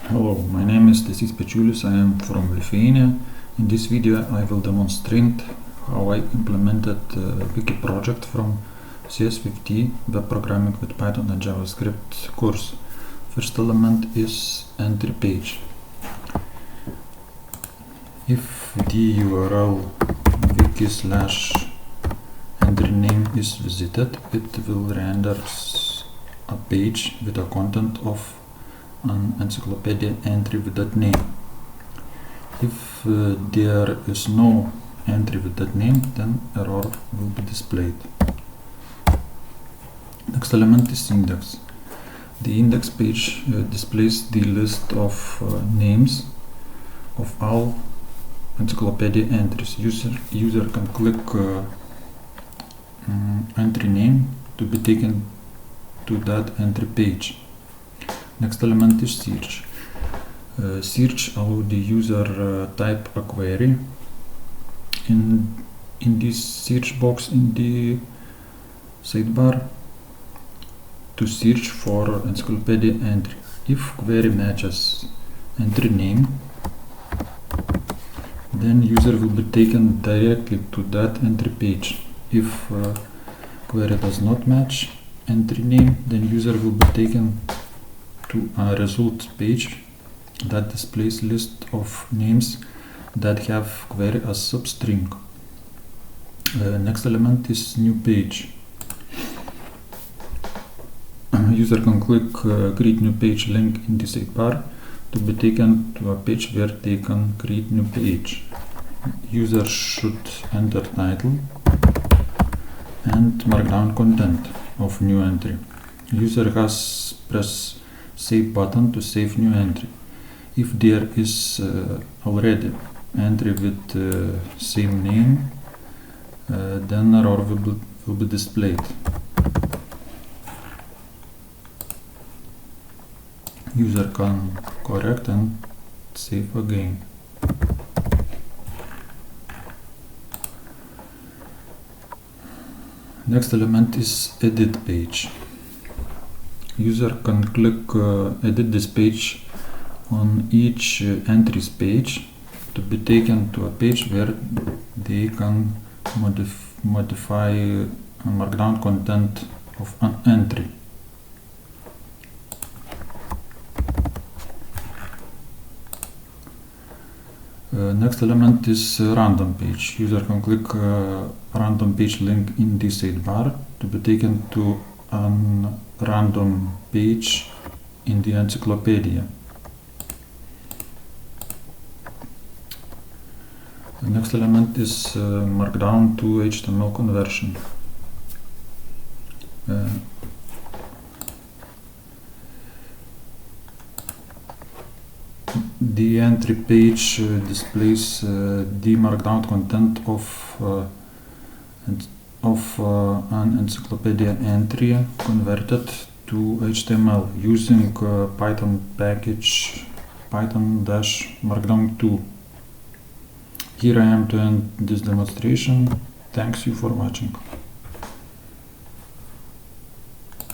Hello, my name is cs50w. I am from Lithuania. In this video I will demonstrate how I implemented a Wiki project from cs50 web programming with Python and JavaScript course. First element is entry page. If the URL wiki/entry name is visited, it will render a page with the content of an encyclopedia entry with that name. If there is no entry with that name, then error will be displayed. Next element is index. The index page displays the list of names of all encyclopedia entries. User can click entry name to be taken to that entry page. Next element is search. Search allows the user type a query in this search box in the sidebar to search for encyclopedia entry. If query matches entry name, then user will be taken directly to that entry page. If query does not match entry name, then user will be taken to a results page that displays list of names that have query as substring. Next element is new page. User can click create new page link in the sidebar to be taken to a page where they can create new page. User should enter title and markdown content of new entry. User has press save button to save new entry. If there is already entry with same name, then error will be displayed. User can correct and save again. Next element is edit page. User can click edit this page on each entries page to be taken to a page where they can modify markdown content of an entry. Next element is random page. User can click random page link in the sidebar to be taken to a random page in the encyclopedia. The next element is Markdown to HTML conversion. The entry page displays the markdown content of an encyclopedia entry converted to HTML using Python package Python-Markdown 2. Here I am to end this demonstration. Thanks you for watching.